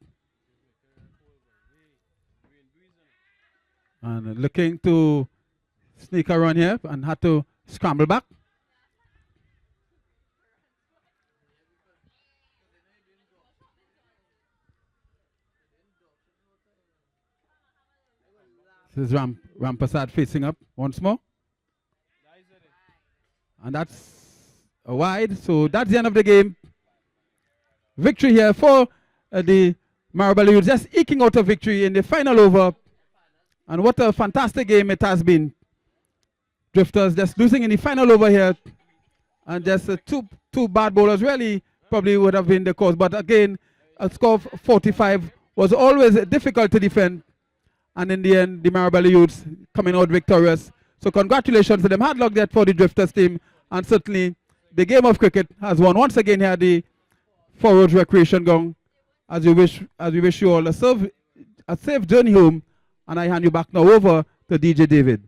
[SPEAKER 1] And looking to sneak around here and had to scramble back. This is Rampasad facing up once more. And that's a wide. So that's the end of the game. Victory here for the Marabella Youths. Just eking out a victory in the final over. And what a fantastic game it has been. Drifters just losing in the final over here. And just two bad bowlers really probably would have been the cause. But again, a score of 45 was always difficult to defend. And in the end, the Marabella Youths coming out victorious. So congratulations to them. Hard luck there for the Drifters team. And certainly the game of cricket has won once again here at the Four Roads Recreation Ground. As we wish you all a safe journey home. And I hand you back now over to DJ David.